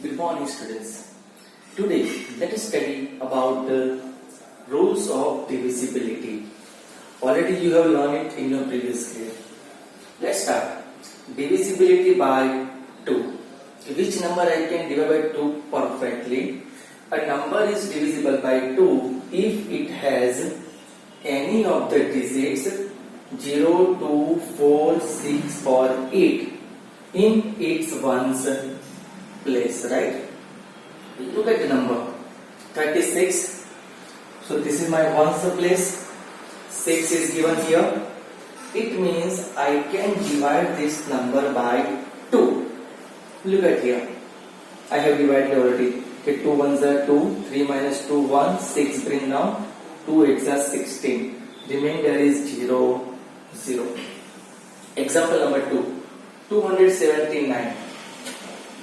Good morning, students. Today, let us study about the rules of divisibility. Already you have learned it in your previous grade. Let's start. Divisibility by 2. Which number I can divide by 2 perfectly? A number is divisible by 2 if it has any of the digits 0, 2, 4, 6 or 8 in its ones place, right? Look at the number 36. So this is my ones place. 6 is given here. It means I can divide this number by 2. Look at here. I have divided already. Okay, 2 ones are 2, 3 minus 2, 1, 6 bring down, 2 8s are 16. Remainder is 0, 0. Example number 2. 279.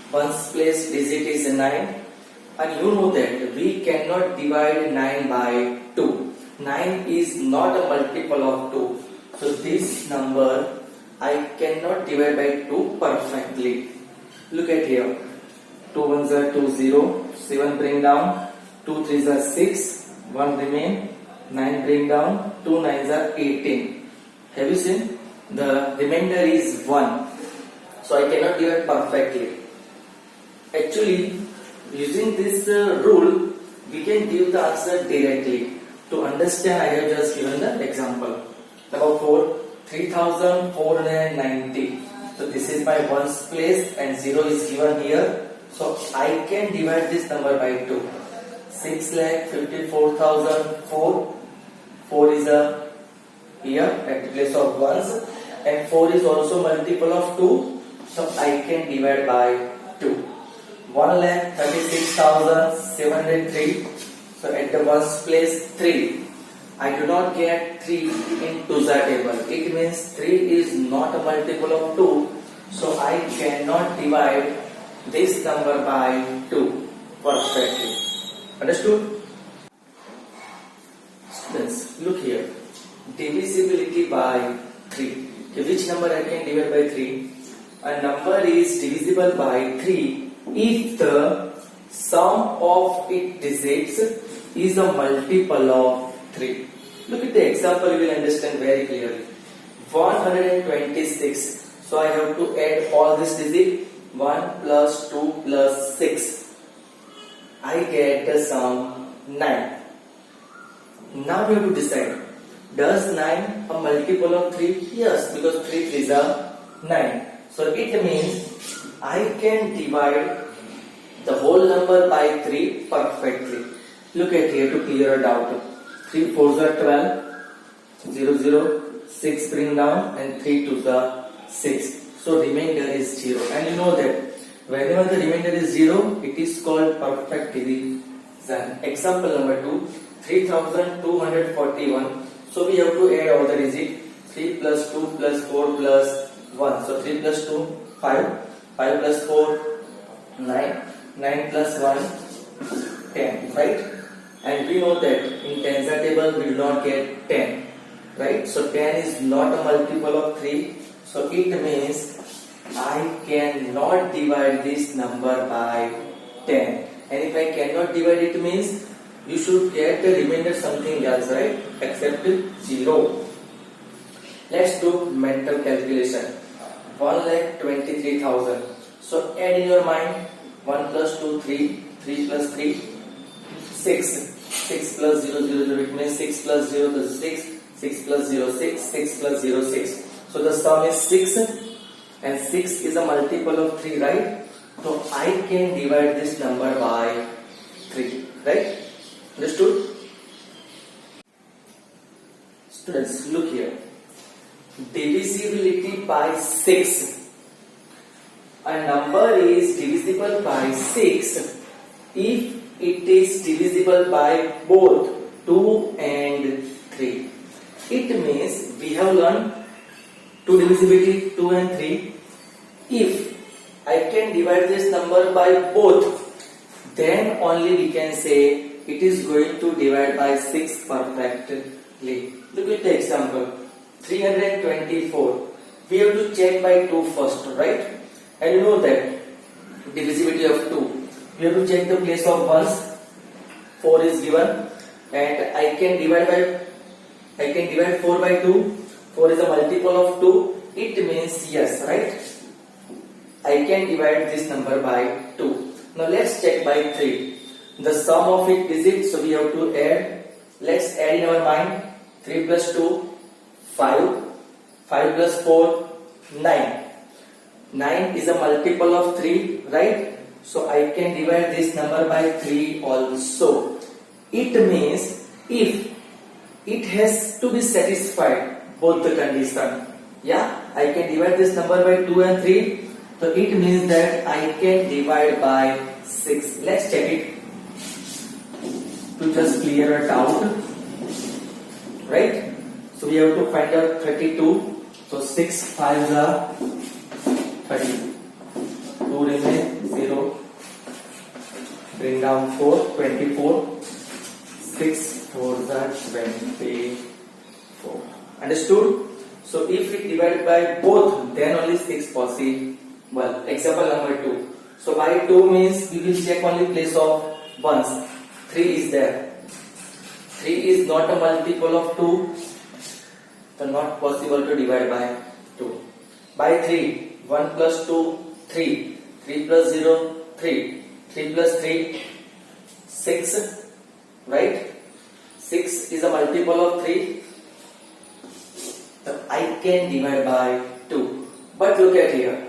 Ones place digit is 9. And you know that we cannot divide 9 by 2. 9 is not a multiple of 2. So this number I cannot divide by 2 perfectly. Look at here. 2 ones are 2, 0. 7 bring down. 2 3s are 6. 1 remain. 9 bring down. 2 9s are 18. Have you seen? The remainder is 1. So I cannot divide perfectly. Actually, using this rule, we can give the answer directly. To understand, I have just given the example. Number 4, 3490. So this is my ones place and 0 is given here. So I can divide this number by 2. 6,54,004. 4 is here at the place of ones, and 4 is also multiple of 2. So I can divide by 2. 1,36,703. So at the ones place 3. I do not get 3 in 2's table. It means 3 is not a multiple of 2. So I cannot divide this number by 2 perfectly. Understood? Students, look here. Divisibility by 3. Okay, which number I can divide by 3? A number is divisible by 3 if the sum of its digits is a multiple of 3. Look at the example, you will understand very clearly. 126. So I have to add all this digit. 1 plus 2 plus 6. I get the sum 9. Now we have to decide. Does 9 a multiple of 3? Yes, because 3 3s are 9. So it means I can divide the whole number by 3 perfectly. Look at here to clear a doubt. 3 4s are 12, 0 0, 6 bring down, and 3 2s are 6. So remainder is 0. And you know that whenever the remainder is 0, it is called perfect division. Example number 2, 3241. So we have to add all the digits. 3 plus 2 plus 4 plus 1. So 3 plus 2, 5. 5 plus 4, 9. 9 plus 1, 10. Right? And we know that in tens table we do not get 10. Right? So 10 is not a multiple of 3. So it means I cannot divide this number by 10. And if I cannot divide, it means you should get the remainder something else, right? Except 0. Let's do mental calculation. 1,23,000. So add in your mind. 1 plus 2, 3. 3 plus 3, 6. 6 plus 0, 0, 0. It means 6 plus 0 is 6. 6 plus 0, 6. 6 plus 0, 6. So the sum is 6. And 6 is a multiple of 3, right? So I can divide this number by 3, right? Understood? Students, look here. Divisibility by 6. A number is divisible by 6 if it is divisible by both 2 and 3. It means we have learned 2 divisibility 2 and 3. If I can divide this number by both, then only we can say it is going to divide by 6 perfectly. Look at the example. 324. We have to check by 2 first, right? And you know that divisibility of 2. we have to check the place of ones. 4 is given, and I can divide 4 by 2. 4 is a multiple of 2. It means yes, right? I can divide this number by 2. Now let's check by 3. The sum of it is it, so we have to add. Let's add in our mind. 3 plus 2, 5. 5 plus 4, 9. 9 is a multiple of 3, right? So I can divide this number by 3 also. It means if it has to be satisfied both the condition. Yeah, I can divide this number by 2 and 3. So it means that I can divide by 6. Let's check it to just clear a doubt. Right? So we have to find out 32. So 6 5s are 30. 2 remain 0. Bring down 4, 24. 6 4s are 24. Understood? So if we divide by both, then only 6 possible. Example number 2. So by 2 means we will check only place of ones. 3 is there. 3 is not a multiple of 2. So not possible to divide by 2. By 3, 1 plus 2, 3. 3 plus 0, 3. 3 plus 3, 6. Right? 6 is a multiple of 3. So I can divide by 2. But look at here.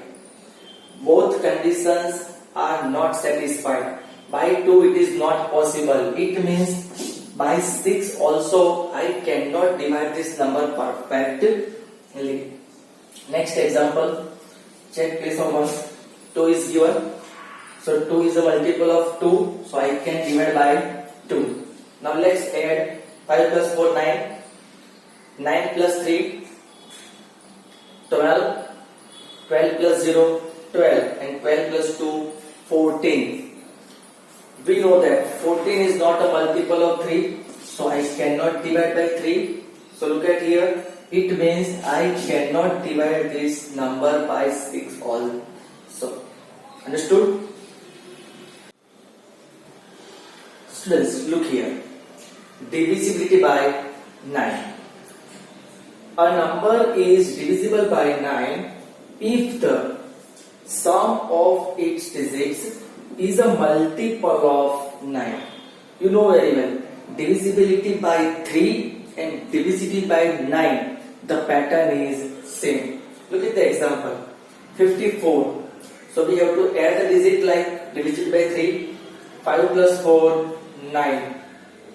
Both conditions are not satisfied. By 2 it is not possible. It means by 6 also I cannot divide this number perfectly. Next example. Check place of 1. 2 is given. So 2 is a multiple of 2. So I can divide by 2. Now let's add 5 plus 4, 9. 9 plus 3, 12. 12 plus 0, 12. And 12 plus 2, 14. We know that 14 is not a multiple of 3. So I cannot divide by 3. So look at here. It means I cannot divide this number by 6 also. Understood? Students, look here. Divisibility by 9. A number is divisible by 9 if the sum of its digits is a multiple of 9. You know very well. Divisibility by 3 and divisibility by 9. The pattern is same. Look at the example. 54. So we have to add the digit like divisible by 3. 5 plus 4, 9.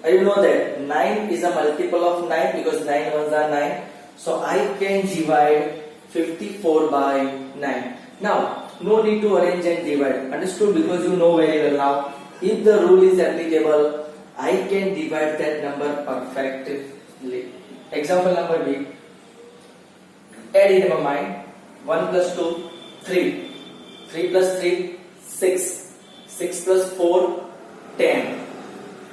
You know that 9 is a multiple of 9 because 9 ones are 9. So I can divide 54 by 9. Now, no need to arrange and divide. Understood? Because you know very well now. If the rule is applicable, I can divide that number perfectly. Example number B. Add in my mind. 1 plus 2, 3. 3 plus 3, 6. 6 plus 4, 10.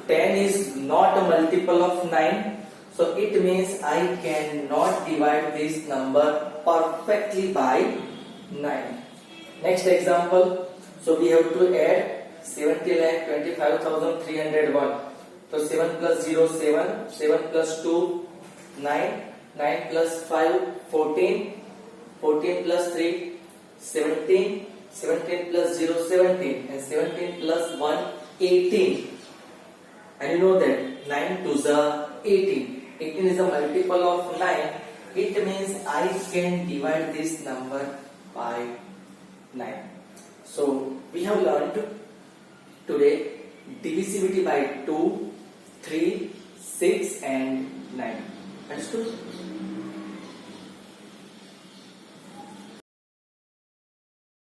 10 is not a multiple of 9. So it means I cannot divide this number perfectly by 9. Next example. So we have to add 70,25,301. So 7 plus 0, 7. 7 plus 2, 9. 9 plus 5, 14. 14 plus 3, 17. 17 plus 0, 17. And 17 plus 1, 18. And you know that 9 to the 18. 18 is a multiple of 9. It means I can divide this number by 9. So we have learned today divisibility by 2, 3, 6 and 9. Understood?